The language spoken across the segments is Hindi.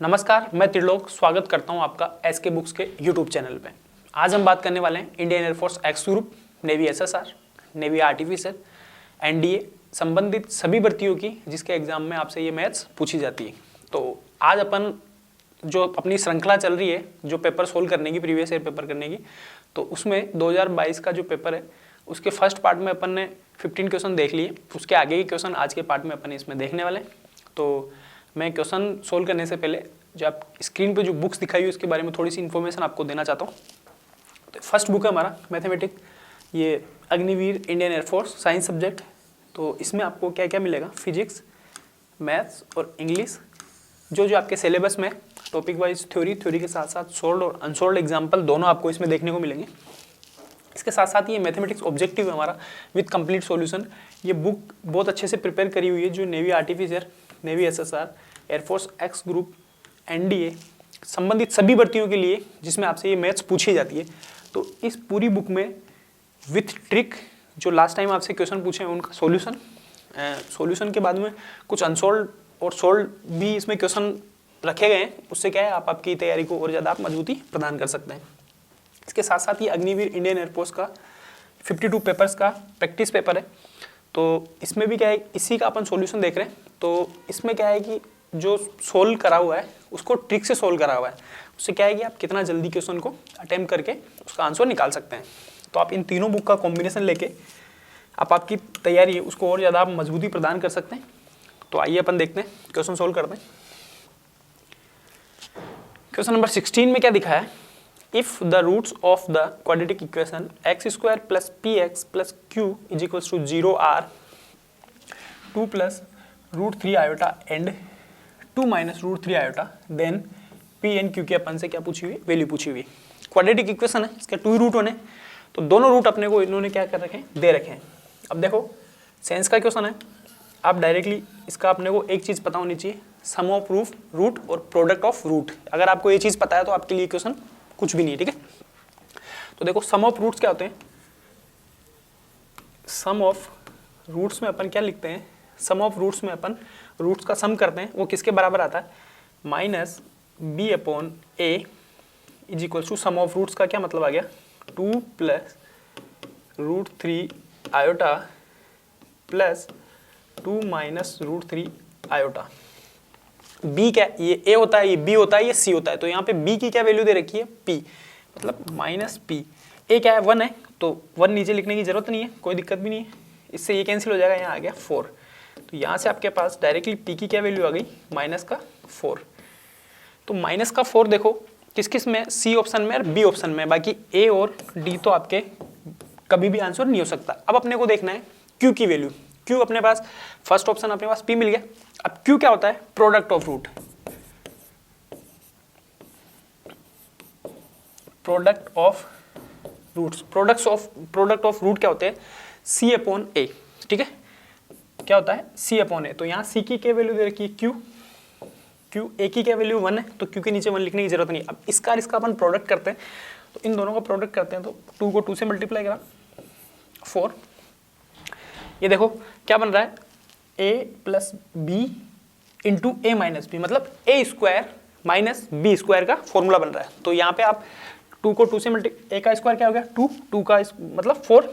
नमस्कार, मैं त्रिलोक स्वागत करता हूं आपका एसके बुक्स के यूट्यूब चैनल पे। आज हम बात करने वाले हैं Indian air force x group, navy SSR, navy artificial, NDA संबंधित सभी भर्तियों की जिसके एग्जाम में आपसे ये मैथ्स पूछी जाती है। तो आज अपन जो अपनी श्रृंखला चल रही है जो पेपर सोल्व करने की, प्रीवियस ईयर पेपर करने की, तो उसमें 2022 का जो पेपर है उसके फर्स्ट पार्ट में अपन ने 15 क्वेश्चन देख लिए। उसके आगे के क्वेश्चन आज के पार्ट में अपन इसमें देखने वाले हैं। तो मैं क्वेश्चन सोल्व करने से पहले जो आप स्क्रीन पे जो बुक्स दिखाई हुई उसके बारे में थोड़ी सी इन्फॉर्मेशन आपको देना चाहता हूँ। तो फर्स्ट बुक है हमारा मैथमेटिक्स, ये Agniveer Indian air force science subject. तो इसमें आपको क्या क्या मिलेगा, फिजिक्स, मैथ्स और इंग्लिश, जो आपके सिलेबस में टॉपिक वाइज थ्योरी के साथ साथ सोल्ड और अनसोल्ड एग्जाम्पल दोनों आपको इसमें देखने को मिलेंगे। इसके साथ साथ ये मैथमेटिक्स ऑब्जेक्टिव है हमारा विद कंप्लीट सॉल्यूशन। ये बुक बहुत अच्छे से प्रिपेयर करी हुई है जो navy artificial, navy SSR, air force x group, NDA संबंधित सभी भर्तियों के लिए जिसमें आपसे ये मैथ्स पूछी जाती है। तो इस पूरी बुक में विथ ट्रिक जो लास्ट टाइम आपसे क्वेश्चन पूछे हैं उनका सॉल्यूशन के बाद में कुछ अनसोल्ड और सोल्ड भी इसमें क्वेश्चन रखे गए हैं। उससे क्या है, आप आपकी तैयारी को और ज़्यादा आप मजबूती प्रदान कर सकते हैं। इसके साथ साथ ये अग्निवीर इंडियन एयरफोर्स का 52 पेपर्स का प्रैक्टिस पेपर है। तो इसमें भी क्या है, इसी का अपन सॉल्यूशन देख रहे हैं। तो इसमें क्या है कि जो सोल्व करा हुआ है उसको ट्रिक से सोल्व करा हुआ है। उससे क्या है कि आप कितना जल्दी क्वेश्चन को अटेम्प्ट करके उसका आंसर निकाल सकते हैं। तो आप इन तीनों बुक का कॉम्बिनेशन लेके आप आपकी तैयारी है उसको और ज़्यादा आप मजबूती प्रदान कर सकते हैं। तो आइए अपन देखते हैं, क्वेश्चन सोल्व करते हैं। क्वेश्चन नंबर 16 में क्या दिखा है, if the roots of the quadratic equation x square plus p x plus q is equals to 0 are 2 plus root 3 iota and 2 minus root 3 iota, then p and q के अपन से क्या पूछी हुई, वैल्यू पूछी हुई। क्वाड्रेटिक इक्वेशन है, इसके 2 रूट होने, तो दोनों रूट अपने को इन्होंने क्या कर रखे हैं, दे रखे हैं। अब देखो साइंस का क्वेश्चन है, आप डायरेक्टली इसका अपने को एक चीज़ पता होनी चाहिए, सम ऑफ रूट और प्रोडक्ट ऑफ रूट। अगर आपको ये चीज़ पता है तो आपके लिए क्वेश्चन कुछ भी नहीं है, ठीक है। तो देखो सम ऑफ रूट्स क्या होते हैं, सम ऑफ रूट्स में अपन क्या लिखते हैं, सम ऑफ रूट्स में अपन रूट्स का सम करते हैं, वो किसके बराबर आता है, minus b upon a is equal to sum of roots का क्या मतलब आ गया, 2 plus root 3 iota plus 2 minus root 3 iota. B क्या, ये ए होता है, ये बी होता है, ये सी होता है। तो यहाँ पे बी की क्या वैल्यू दे रखी है, पी, मतलब माइनस पी। ए क्या है, 1 है, तो 1 नीचे लिखने की जरूरत नहीं है, कोई दिक्कत भी नहीं है, इससे ये कैंसिल हो जाएगा, यहाँ आ गया 4। तो यहाँ से आपके पास डायरेक्टली पी की क्या वैल्यू आ गई, माइनस का 4। तो माइनस का 4 देखो किस किस में, सी ऑप्शन में और बी ऑप्शन में, बाकी ए और डी तो आपके कभी भी आंसर नहीं हो सकता। अब अपने को देखना है क्यू की वैल्यू। क्यू अपने पास फर्स्ट ऑप्शन अपने पास पी मिल गया। अब क्यू क्या होता है, product of root, product of roots, product of root क्या होते हैं, सी अपॉन ए, ठीक है। क्या होता है, सी अपॉन ए। तो यहाँ सी की क्या वैल्यू दे रखी है, क्यू, ए की क्या वैल्यू 1 है, तो क्यू के नीचे 1 लिखने की जरूरत नहीं। अब इसका अपन प्रोडक्ट करते हैं, तो इन दोनों का प्रोडक्ट करते हैं, तो 2 को 2 से मल्टीप्लाई करा 4। ये देखो क्या बन रहा है, a plus b into a minus b, मतलब a square minus b square का फॉर्मूला बन रहा है। तो यहाँ पे आप 2 को 2 से मल्टीप्लाई, ए का स्क्वायर क्या हो गया 2 का मतलब 4।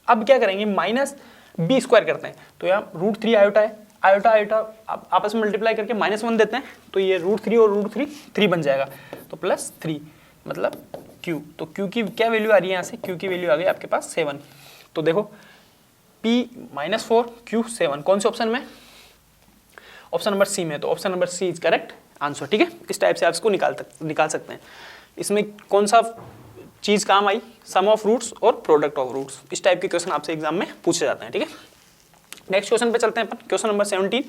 अब क्या करेंगे, माइनस बी स्क्वायर करते हैं, तो यहाँ रूट 3 आयोटा है, आयोटा आपस में मल्टीप्लाई करके -1 देते हैं, तो ये रूट 3 और रूट 3 बन जाएगा, तो प्लस 3 मतलब क्यू। तो क्यू की क्या वैल्यू आ रही है, यहाँ से क्यू की वैल्यू आ गई आपके पास 7। तो देखो P -4 Q 7 कौन से ऑप्शन में, ऑप्शन नंबर सी में, तो option number C is correct answer, ठीक है। इस टाइप से आप इसको निकाल सकते हैं। इसमें कौन सा चीज काम आई, सम ऑफ रूट्स और प्रोडक्ट ऑफ रूट्स, इस टाइप के क्वेश्चन आपसे एग्जाम में पूछे जाते हैं, ठीक है। नेक्स्ट क्वेश्चन पे चलते हैं अपन, question number 17,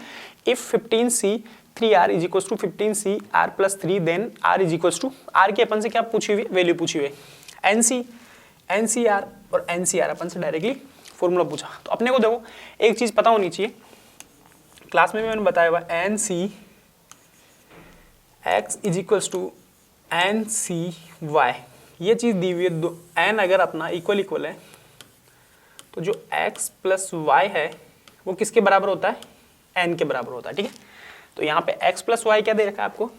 if 15c 3r is equal to 15c r plus 3 then r is equal to, r की अपन से क्या पूछी हुई, वैल्यू पूछी हुई है, NCR और NCR अपन से डायरेक्टली फॉर्मूला पूछा। तो अपने को देखो एक चीज पता होनी चाहिए, क्लास में भी मैंने बताया हुआ, NC x is equals to NCY, ये चीज दी हुई है। n अगर अपना इक्वल है तो जो x प्लस y है वो किसके बराबर होता है, n के बराबर होता है, ठीक है। तो यहाँ पे x प्लस वाई क्या दे रखा है आपको,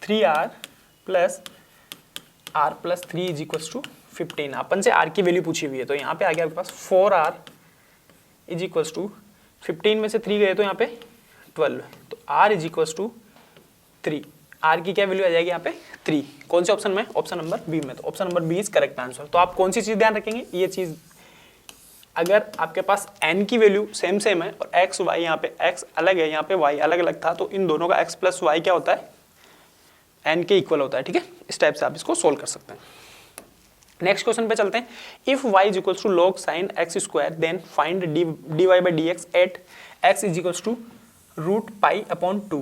3r plus r plus 3 is equal to 15। अपन से r की वैल्यू पूछी हुई है, तो यहाँ पे आ गया आपके पास 4r इज इक्वल टू 15 में से 3 गए तो यहाँ पे 12, तो r is equal to 3। r की क्या वैल्यू आ जाएगी यहाँ पे 3। कौन से ऑप्शन में? ऑप्शन नंबर बी में। तो option number B is correct answer. तो आप कौन सी चीज़ ध्यान रखेंगे? ये चीज़, अगर आपके पास n की वैल्यू सेम सेम है और x y यहाँ पे x अलग है, यहाँ पे y अलग अलग था, तो इन दोनों का x प्लस वाई क्या होता है? n के इक्वल होता है। ठीक है, इस टाइप से आप इसको सोल्व कर सकते हैं। नेक्स्ट क्वेश्चन पे चलते हैं। If y is equal to log sin x square then find dy by D X at x is equal to root pi upon 2।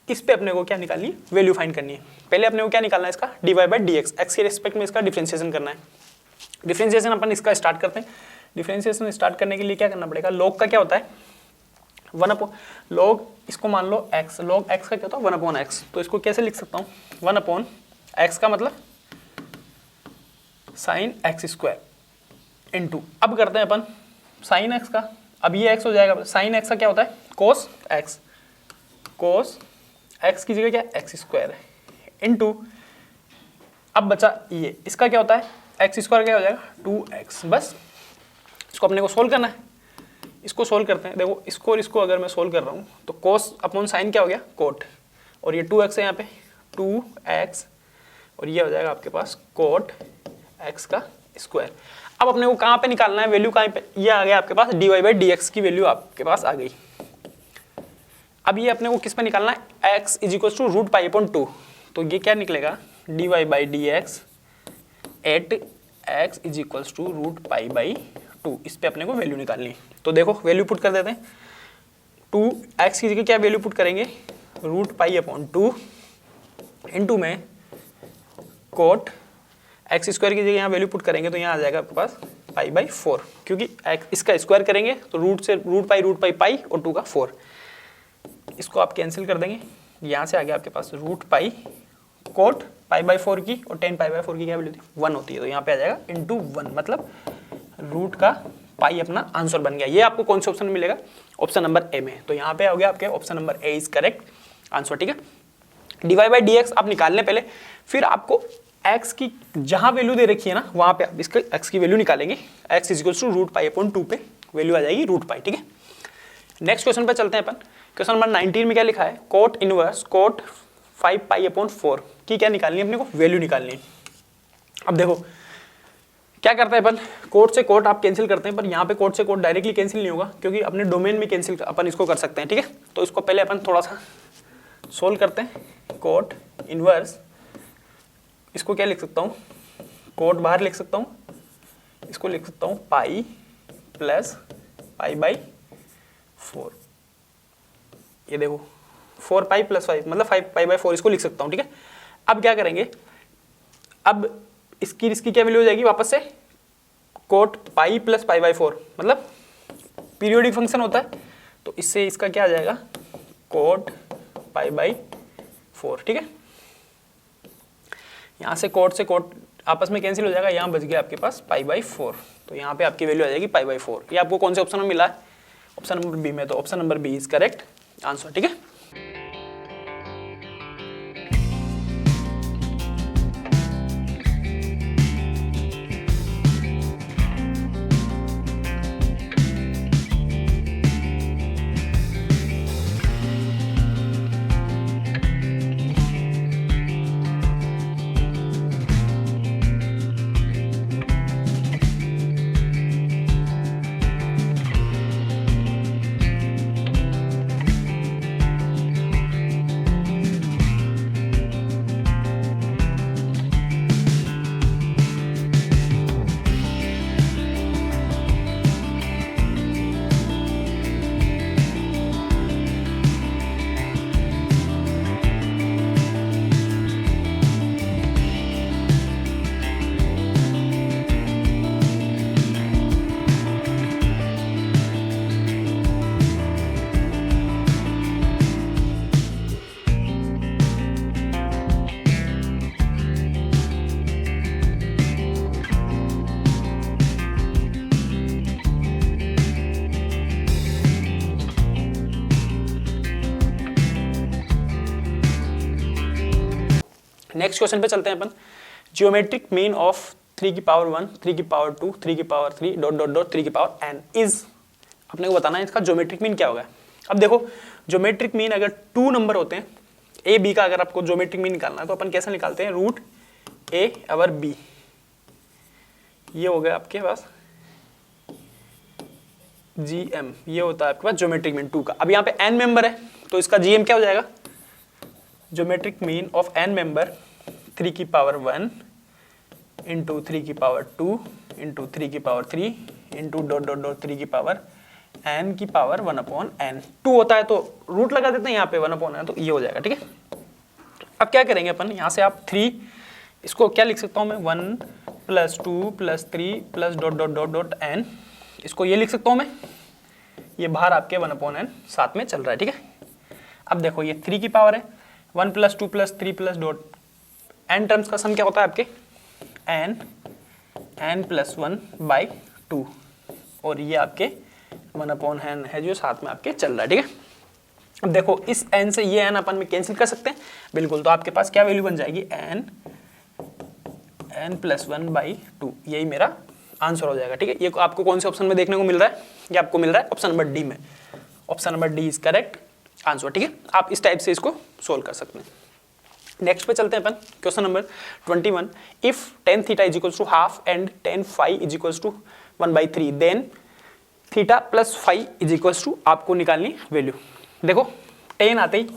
इस पे अपने को क्या निकालनी? वैल्यू फाइंड करनी है। पहले अपने को क्या निकालना है? इसका dy by D x, x के रिस्पेक्ट में इसका डिफरेंशिएशन करना है। डिफरेंशिएशन अपन इसका स्टार्ट करते हैं। डिफरेंशिएशन स्टार्ट करने के लिए क्या करना पड़ेगा? log का क्या होता है? 1 अपॉन log, इसको मान लो x, log x का क्या होता है? 1 अपॉन x। तो इसको कैसे लिख सकता हूँ? 1 अपॉन x का मतलब साइन एक्स स्क्वायर इनटू, अब करते हैं अपन साइन एक्स का, अब ये x हो जाएगा, साइन एक्स का क्या होता है? कोस एक्स, कोस एक्स की जगह क्या? एक्स स्क्वायर है इनटू, अब बचा ये, इसका क्या होता है? एक्स स्क्वायर क्या हो जाएगा? 2x। बस इसको अपने को सोल्व करना है। इसको सोल्व करते हैं। देखो इसको और इसको अगर मैं सोल्व कर रहा हूँ तो कोस अपॉन साइन क्या हो गया? कोट, और ये 2x है यहाँ पे 2x, और ये हो जाएगा आपके पास कोट x का स्क्वायर। अब अपने को कहाँ पे निकालना है वैल्यू? कहाँ पे? ये आ गया आपके पास dy बाई डी एक्स की वैल्यू आपके पास आ गई। अब ये अपने को किस पे निकालना है? x is equal to root pi upon 2। तो ये क्या निकलेगा? dy by D X at x is equal to root pi by 2। इस पे अपने को वैल्यू निकालनी है। तो देखो वैल्यू पुट कर देते हैं। 2x की जगह क्या वैल्यू पुट करेंगे? रूट पाई अपॉन 2 इंटू में कोट एक्स स्क्वायर की जगह यहाँ वैल्यू पुट करेंगे तो यहाँ आ जाएगा आपके पास पाई बाई 4, क्योंकि इसका स्क्वायर करेंगे तो रूट से रूट पाई पाई और 2 का 4, इसको आप कैंसिल कर देंगे। यहाँ से आ गया आपके पास root pi cot pi by 4 की, और 10 पाई बाई 4 की क्या वैल्यू थी? 1 होती है, तो यहाँ पे आ जाएगा इंटू 1, मतलब रूट का पाई अपना आंसर बन गया। ये आपको कौन से ऑप्शन में मिलेगा? ऑप्शन नंबर ए में। तो यहाँ पे हो गया आपके option number A is correct answer. ठीक है, dy बाई डी एक्स आप निकाल लें पहले, फिर आपको x की जहां वैल्यू दे रखी है ना वहां पे आप इसका x की वैल्यू निकालेंगे। x is equal to root pi upon 2 पे वैल्यू आ जाएगी रूट पाई। ठीक है, नेक्स्ट क्वेश्चन पे चलते हैं अपन। क्वेश्चन नंबर 19 में क्या लिखा है? Cot inverse cot 5 pi upon 4 की क्या निकालनी है? अपने को वैल्यू निकालनी है। अब देखो क्या करते हैं अपन, कोट से कोट आप कैंसिल करते हैं, पर यहाँ पे कोट से कोट डायरेक्टली कैंसिल नहीं होगा, क्योंकि अपने डोमेन में कैंसिल अपन इसको कर सकते हैं। ठीक है, तो इसको पहले अपन थोड़ा सा सोल्व करते हैं। कोट इनवर्स, इसको क्या लिख सकता हूँ? कोट बाहर लिख सकता हूँ, इसको लिख सकता हूँ पाई प्लस पाई बाई 4। ये देखो 4 पाई प्लस 5 मतलब 5 पाई बाई 4, इसको लिख सकता हूँ। ठीक है, अब क्या करेंगे? अब इसकी क्या वैल्यू हो जाएगी वापस से? Coat pi plus pi by 4, मतलब पीरियोडिक फंक्शन होता है, तो इससे इसका क्या आ जाएगा? Coat pi by 4। ठीक है, यहाँ से कोट आपस में कैंसिल हो जाएगा, यहाँ बच गया आपके पास पाई बाई 4, तो यहाँ पे आपकी वैल्यू आ जाएगी पाई बाई 4। ये आपको कौन से ऑप्शन में मिला है? ऑप्शन नंबर बी में, तो option number B is correct answer. ठीक है, नेक्स्ट क्वेश्चन पे चलते हैं अपन। जियोमेट्रिक मीन ऑफ 3 की पावर 1, 3 की पावर 2, 3 की पावर 3 डॉट डॉट डॉट 3 की पावर n इज, अपने को बताना है इसका ज्योमेट्रिक मीन क्या होगा। अब देखो ज्योमेट्रिक मीन अगर 2 नंबर होते हैं a b का, अगर आपको ज्योमेट्रिक मीन निकालना है तो अपन कैसे निकालते हैं, रूट a ओवर b, ये हो गया आपके पास gm, ये होता है आपके पास ज्योमेट्रिक मीन 2 का। अब यहाँ पे n मेंबर है तो इसका gm क्या हो जाएगा, geometric mean of n member 3 की पावर 1 इंटू 3 की पावर 2 इंटू 3 की power 3 into dot dot dot 3 की पावर n की पावर 1/n। 2 होता है तो रूट लगा देते हैं यहाँ पे 1/n, तो ये हो जाएगा, ठीक है। अब क्या करेंगे अपन, यहाँ से आप 3, इसको क्या लिख सकता हूँ मैं, 1 plus 2 plus 3 plus dot dot dot dot n, इसको ये लिख सकता हूँ मैं, ये बाहर आपके 1/n साथ में चल रहा है, ठीक है। अब देखो ये 3 की पावर है, 1 plus 2 plus 3 plus dot n terms का सम क्या होता है आपके n प्लस 1/2, और ये आपके 1/n है जो साथ में आपके चल रहा है, ठीक है। अब देखो इस n से ये n अपन में कैंसिल कर सकते हैं, बिल्कुल, तो आपके पास क्या वैल्यू बन जाएगी, n प्लस 1/2, यही मेरा आंसर हो जाएगा, ठीक है। ये आपको कौन से ऑप्शन में देखने को मिल रहा है, ये आपको मिल रहा है ऑप्शन नंबर डी में, option number D is correct answer, ठीक है। आप इस टाइप से इसको सोल्व कर सकते हैं। नेक्स्ट पे चलते हैं अपन, question number 21, if tan theta is equals to half and tan phi is equals to 1/3 then theta plus phi is equals to, आपको निकालनी वैल्यू। देखो tan आते ही,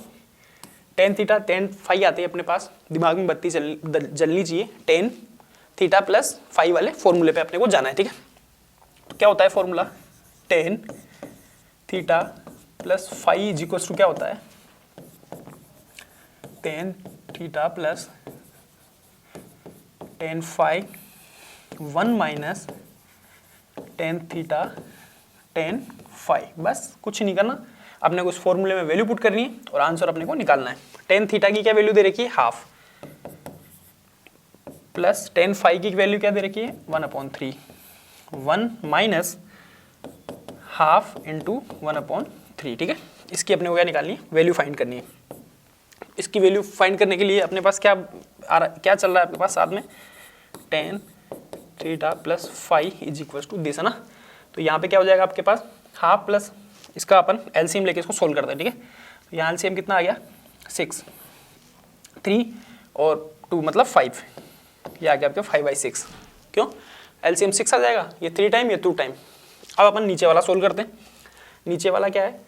tan थीटा tan फाई आते ही अपने पास दिमाग में बत्ती जलनी चाहिए, tan थीटा प्लस फाई वाले फॉर्मूले पे अपने को जाना है, ठीक है। तो क्या होता है formula, tan theta plus phi is equals to क्या होता है, tan theta plus tan phi 1 minus tan theta tan phi, बस कुछ नहीं करना, अपने को इस फॉर्मूले में वैल्यू पुट करनी है और आंसर अपने को निकालना है। tan थीटा की क्या वैल्यू दे रखी है, हाफ, प्लस tan फाई की वैल्यू क्या दे रखी है, 1/3, 1 माइनस हाफ इंटू 1/3, ठीक है। इसकी अपने को क्या निकालनी है, वैल्यू फाइंड करनी है। इसकी वैल्यू फाइंड करने के लिए अपने पास क्या आ रहा, क्या चल रहा है अपने पास साथ में, tan theta plus phi is equal to this, है ना। तो यहाँ पे क्या हो जाएगा आपके पास, हाफ प्लस इसका अपन एलसीएम लेके इसको सोल्व करते हैं, ठीक है। तो यहाँ एलसीएम कितना आ गया, 6, 3 और 2 मतलब 5, ये आ गया आपके 5/6, क्यों, एलसीएम 6 आ जाएगा, ये 3 टाइम ये 2 टाइम। अब अपन नीचे वाला सोल्व करते हैं, नीचे वाला क्या है,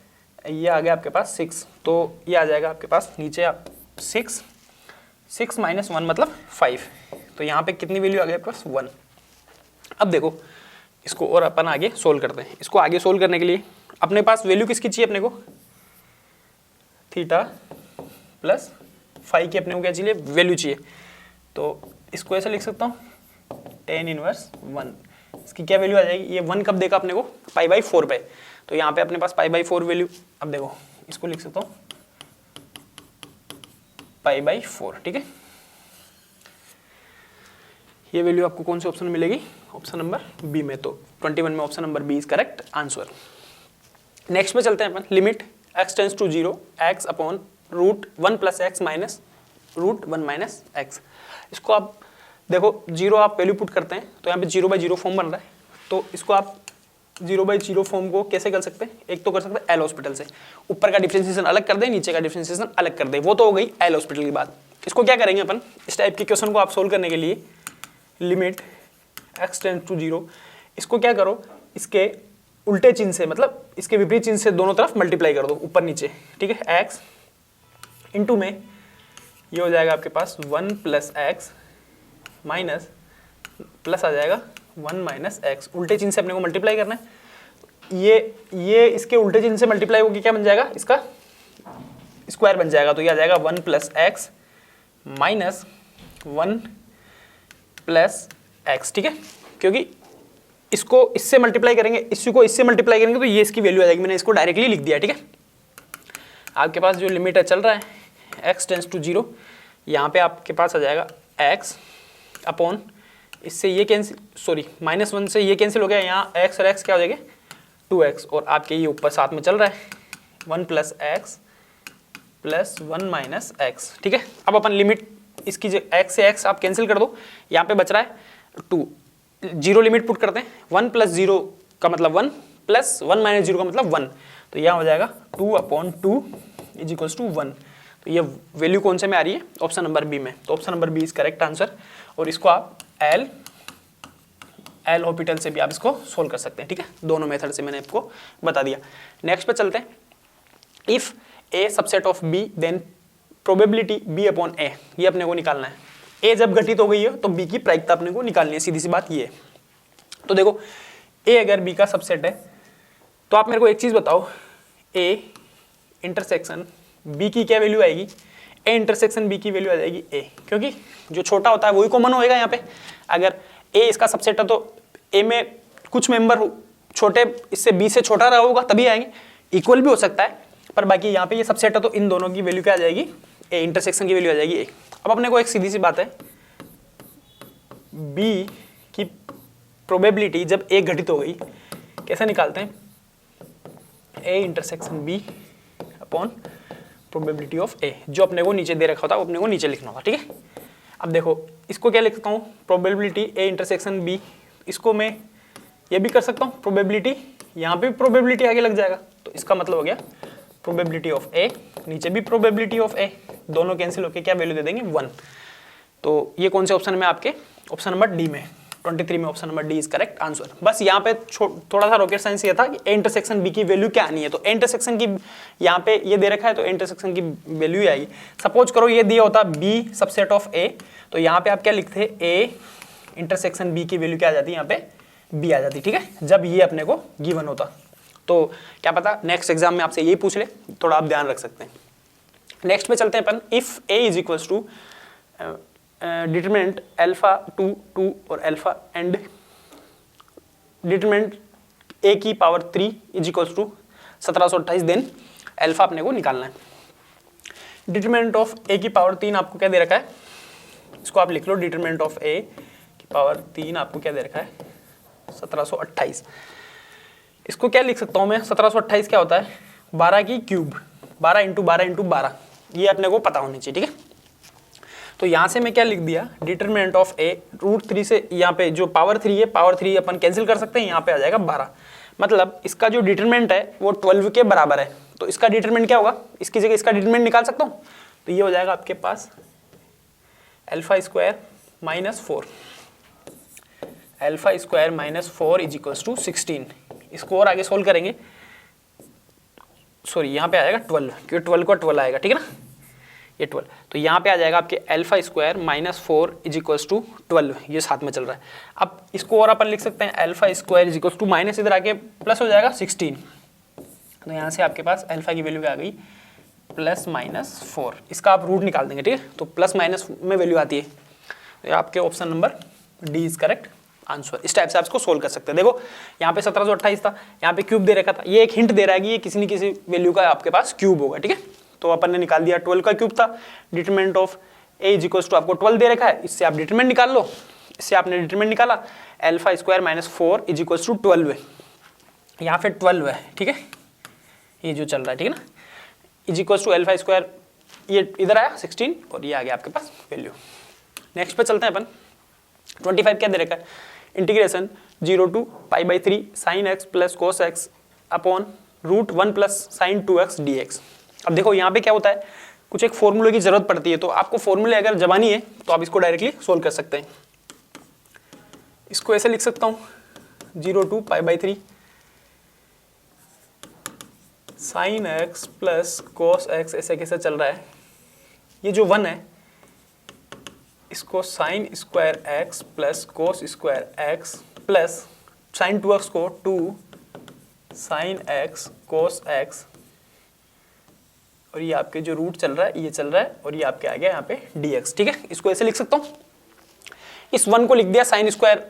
ये आ गया आपके पास 6, तो ये आ जाएगा आपके पास नीचे आप 6 माइनस 1 मतलब 5, तो यहाँ पे कितनी वैल्यू आ गई आपके पास, 1। अब देखो इसको और अपन आगे सोल्व करते हैं। इसको आगे सोल्व करने के लिए अपने पास वैल्यू किसकी चाहिए, अपने को थीटा प्लस फाई की अपने को क्या चाहिए, वैल्यू चाहिए। तो इसको ऐसे लिख सकता हूँ, tan इनवर्स 1, इसकी क्या वैल्यू आ जाएगी, ये 1 कब देगा अपने को, π/4 पे, तो यहाँ पे अपने पास π/4 वैल्यू, अब देखो इसको लिख सकता हूँ π/4, ठीक है। ये वैल्यू आपको कौन से ऑप्शन में मिलेगी, ऑप्शन नंबर बी में, तो 21 में option number B is correct answer. Next में चलते हैं अपन, limit x tends to 0 x upon root 1 plus x minus root 1 minus x. इसको आप देखो 0 आप वैल्यू पुट करते हैं तो यहाँ पे 0/0 फॉर्म बन रहा है, तो इसको आप 0/0 फॉर्म को कैसे कर सकते हैं, एक तो कर सकते हैं एल हॉस्पिटल से, ऊपर का डिफरेंशिएशन अलग कर दें, नीचे का डिफरेंशिएशन अलग कर दें, वो तो हो गई एल हॉस्पिटल की बात। इसको क्या करेंगे अपन, इस टाइप के क्वेश्चन को आप सोल्व करने के लिए लिमिट x टेंस टू 0, इसको क्या करो, इसके उल्टे चिन्ह से, मतलब इसके विपरीत चिन्ह से दोनों तरफ मल्टीप्लाई कर दो ऊपर नीचे, ठीक है। x इंटू में ये हो जाएगा आपके पास 1 प्लस एक्स माइनस प्लस आ जाएगा 1 माइनस एक्स, उल्टे चिन्ह से अपने को मल्टीप्लाई करना है। ये इसके उल्टे चिन्ह से मल्टीप्लाई होकर क्या बन जाएगा, इसका स्क्वायर बन जाएगा, तो ये आ जाएगा 1 plus x minus 1 plus x, ठीक है। क्योंकि इसको इससे मल्टीप्लाई करेंगे, इसी को इससे मल्टीप्लाई करेंगे तो ये इसकी वैल्यू आ जाएगी, मैंने इसको डायरेक्टली लिख दिया, ठीक है। आपके पास जो लिमिट है चल रहा है x टेंस टू 0, यहाँ पे आपके पास आ जाएगा x अपॉन, इससे ये कैंसिल, सॉरी -1 से ये कैंसिल हो गया, यहाँ x और x क्या हो जाएगा 2x, और आपके ये ऊपर साथ में चल रहा है 1 plus x plus 1 minus x, ठीक है। अब अपन लिमिट इसकी एक्स से एक्स आप कैंसिल कर दो, यहाँ पे बच रहा है 2, 0 लिमिट पुट करते हैं, 1 + 0 का मतलब 1 + 1 - 0 का मतलब 1, तो यहाँ हो जाएगा 2/2 = 1। तो ये वैल्यू कौन से में आ रही है? ऑप्शन नंबर बी में। तो option number B is correct answer, और इसको आप एल हॉस्पिटल से भी आप इसको सोल्व कर सकते हैं, ठीक है। दोनों मेथड से मैंने आपको बता दिया। नेक्स्ट पे चलते हैं। If A subset of B then probability b/a, ये अपने को निकालना है। ए जब घटित हो गई है तो बी की प्रायिकता अपने को निकालनी है, सीधी सी बात ये है। तो देखो ए अगर बी का सबसेट है तो आप मेरे को एक चीज बताओ, ए इंटरसेक्शन बी की क्या वैल्यू आएगी? ए इंटरसेक्शन बी की वैल्यू आ जाएगी ए, क्योंकि जो छोटा होता है वही कॉमन होएगा यहाँ पे। अगर ए इसका सबसेट है तो ए में कुछ मेंबर छोटे इससे बी से छोटा रहा होगा तभी आएंगे, इक्वल भी हो सकता है, पर बाकी यहाँ पे ये सबसेट है तो इन दोनों की वैल्यू क्या आ जाएगी? ए इंटरसेक्शन की वैल्यू आ जाएगी ए। अब अपने को एक सीधी सी बात है, बी की प्रोबेबिलिटी जब ए घटित हो गई कैसे निकालते हैं? A intersection B upon probability of A, जो अपने को नीचे दे रखा होता है वो अपने को नीचे लिखना होगा, ठीक है। अब देखो इसको क्या लिख सकता हूँ? प्रोबेबिलिटी ए इंटरसेक्शन बी, इसको मैं ये भी कर सकता हूँ प्रोबेबिलिटी, यहाँ पे भी प्रोबेबिलिटी आगे लग जाएगा, तो इसका मतलब हो गया प्रोबेबिलिटी ऑफ ए, नीचे भी प्रोबेबिलिटी ऑफ ए, दोनों कैंसिल होकर क्या वैल्यू दे देंगे? 1। तो ये कौन से ऑप्शन में? आपके ऑप्शन नंबर डी में, 23 में option number D is correct answer. बस यहाँ पे थोड़ा सा रॉकेट साइंस ये था कि ए इंटरसेक्शन बी की वैल्यू क्या आनी है, तो ए इंटरसेक्शन की यहाँ पे ये दे रखा है तो ए इंटरसेक्शन की वैल्यू ही आएगी। सपोज करो ये दिया होता बी सबसेट ऑफ ए, तो यहाँ पे आप क्या लिखते? ए इंटरसेक्शन बी की वैल्यू क्या आ जाती है? यहाँ पे बी आ जाती, ठीक है, जब ये अपने को गिवन होता। तो क्या पता नेक्स्ट एग्जाम में आपसे यही पूछ ले, थोड़ा आप ध्यान रख सकते हैं। नेक्स्ट पे चलते हैं अपन। If A is equals to determinant α2 2 और अल्फा एंड डिटरमिनेंट a की power 3 is equals to 1728, then alpha अपने को निकालना है। डिटरमिनेंट ऑफ a की पावर 3 आपको क्या दे रखा है? इसको आप लिख लो, डिटरमिनेंट ऑफ a की पावर 3 आपको क्या दे रखा है? 1728। इसको क्या लिख सकता हूँ मैं? 1728 क्या होता है? 12 की क्यूब, 12 × 12 × 12, ये अपने को पता होनी चाहिए, ठीक है। तो यहाँ से मैं क्या लिख दिया? डिटरमिनेंट ऑफ ए √3 से यहाँ पे जो पावर 3 है, पावर 3 अपन कैंसिल कर सकते हैं, यहाँ पे आ जाएगा 12। मतलब इसका जो डिटरमिनेंट है वो 12 के बराबर है, तो इसका डिटरमिनेंट क्या होगा? इसकी जगह इसका डिटरमिनेंट निकाल सकता हूँ, तो ये हो जाएगा आपके पास α² - 4, α² - 4 इज इक्वल्स टू 16। इसको और आगे सोल्व करेंगे, सॉरी यहाँ पे आ जाएगा 12, क्योंकि 12 को 12 आएगा, ठीक है ना, ये 12। तो यहाँ पे आ जाएगा आपके α² - 4 इज इक्वल्स टू 12, ये साथ में चल रहा है। अब इसको और अपन लिख सकते हैं α² इज इक्वल्स टू माइनस इधर आके प्लस हो जाएगा 16, तो यहाँ से आपके पास अल्फा की वैल्यू क्या आ गई? +-4। इसका आप रूट निकाल देंगे, ठीक है, तो प्लस माइनस में वैल्यू आती है, तो आपके option number D is correct answer. इस टाइप से आप इसको सोल्व कर सकते हैं। देखो यहाँ पे 1728 था, यहाँ पे क्यूब दे रखा था, ये एक हिंट दे रहा है कि ये किसी न किसी वैल्यू का आपके पास क्यूब होगा, ठीक है। तो अपन ने निकाल दिया 12 का क्यूब था। Determinant of A is equals to आपको 12 दे रखा है, इससे आप डिटरमिनेंट निकाल लो। इससे आपने डिटरमिनेंट निकाला, α² - 4 इज इक्वल्स टू 12 है, यहाँ पे 12 है, ठीक है, ये जो चल रहा है, ठीक है ना, इज इक्वल्स टू α², ये इधर आया 16 और ये आ गया आपके पास वैल्यू। नेक्स्ट पे चलते हैं अपन। 25 क्या दे रखा है? Integration 0 to π/3 sin x + cos x upon √1 + sin 2x dx। अब देखो यहाँ पे क्या होता है, कुछ एक फॉर्मूले की जरूरत पड़ती है, तो आपको फॉर्मूले अगर जबानी है तो आप इसको डायरेक्टली सोल्व कर सकते हैं। इसको ऐसे लिख सकता हूँ 0 to π/3 sin x + cos x, ऐसे कैसे चल रहा है, ये जो 1 है इसको sin square x + cos square x plus sin 2x को 2 sin x cos x, और ये आपके जो रूट चल रहा है ये चल रहा है, और ये आपके आ गया यहाँ पे dx, ठीक है। इसको ऐसे लिख सकता हूँ, इस 1 को लिख दिया sin square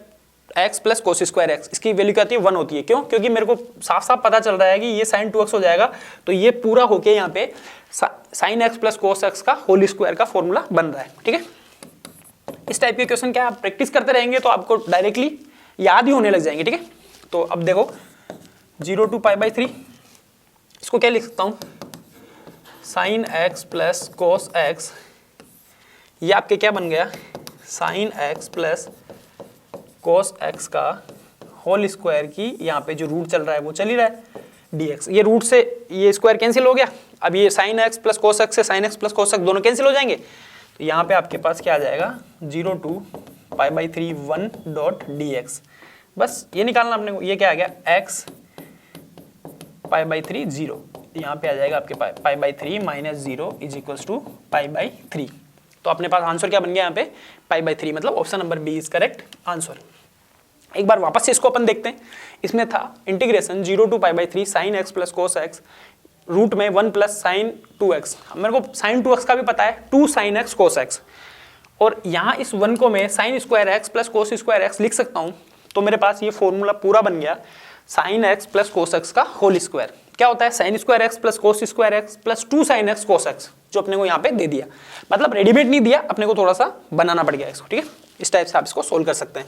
x + cos square x, इसकी वैल्यू क्या आती है? 1 होती है। क्यों? क्योंकि मेरे को साफ साफ पता चल रहा है कि ये sin 2x हो जाएगा, तो ये पूरा होके यहाँ पे sin x + cos x का होल स्क्वायर का फॉर्मूला बन रहा है, ठीक है। इस टाइप के क्वेश्चन क्या आप प्रैक्टिस करते रहेंगे तो आपको डायरेक्टली याद ही होने लग जाएंगे, ठीक है। तो अब देखो 0 to π/3, इसको क्या लिख सकता हूँ? sin x + cos x, ये आपके क्या बन गया, sign x plus cos x का होल स्क्वायर की यहाँ पे जो रूट चल रहा है वो चल ही रहा है dx। ये रूट से ये स्क्वायर कैंसिल हो गया, अब ये sine x plus cos x से sine x plus cos x दोनों कैंसिल हो जाएंगे, तो यहाँ पे आपके पास क्या आ जाएगा 0 to π/3 1.dx। बस ये निकालना अपने को, ये क्या आ गया x π/3 0, यहाँ पे आ जाएगा आपके π/3 माइनस 0 इज इक्वल्स टू π/3। तो अपने पास आंसर क्या बन गया यहाँ पे π/3, मतलब option number B is correct answer. एक बार वापस से इसको अपन देखते हैं, इसमें था integration 0 to π/3 sine x plus cos x root में 1 प्लस साइन 2x। मेरे को साइन 2x का भी पता है, 2 साइन एक्स कोस एक्स, और यहाँ इस 1 को मैं sine square x plus cos square x लिख सकता हूँ। तो मेरे पास ये फॉर्मूला पूरा बन गया, sign x plus cos x का होल स्क्वायर क्या होता है, sine square x plus cos square x plus 2 sine x cos x, जो अपने को यहाँ पे दे दिया, मतलब रेडीमेड नहीं दिया, अपने को थोड़ा सा बनाना पड़ गया इसको। ठीक है, इस टाइप से आप इसको सोल्व कर सकते हैं।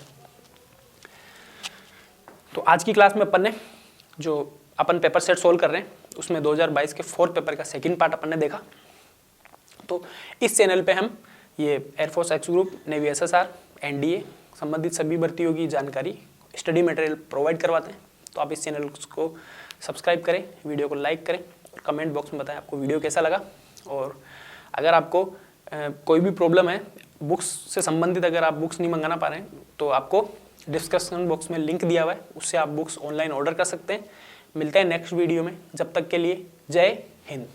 तो आज की क्लास में अपन ने जो अपन पेपर सेट सोल्व कर रहे हैं उसमें 2022 के 4th पेपर का सेकंड पार्ट अपन ने देखा। तो इस चैनल पे हम ये air force x group, navy SSR, NDA संबंधित सभी भर्तियों की जानकारी, स्टडी मटेरियल प्रोवाइड करवाते हैं। तो आप इस चैनल को सब्सक्राइब करें, वीडियो को लाइक करें और कमेंट बॉक्स में बताएं आपको वीडियो कैसा लगा। और अगर आपको कोई भी प्रॉब्लम है बुक्स से संबंधित, अगर आप बुक्स नहीं मंगाना पा रहे हैं तो आपको डिस्क्रिप्शन बॉक्स में लिंक दिया हुआ है, उससे आप बुक्स ऑनलाइन ऑर्डर कर सकते हैं। मिलते हैं नेक्स्ट वीडियो में, जब तक के लिए जय हिंद।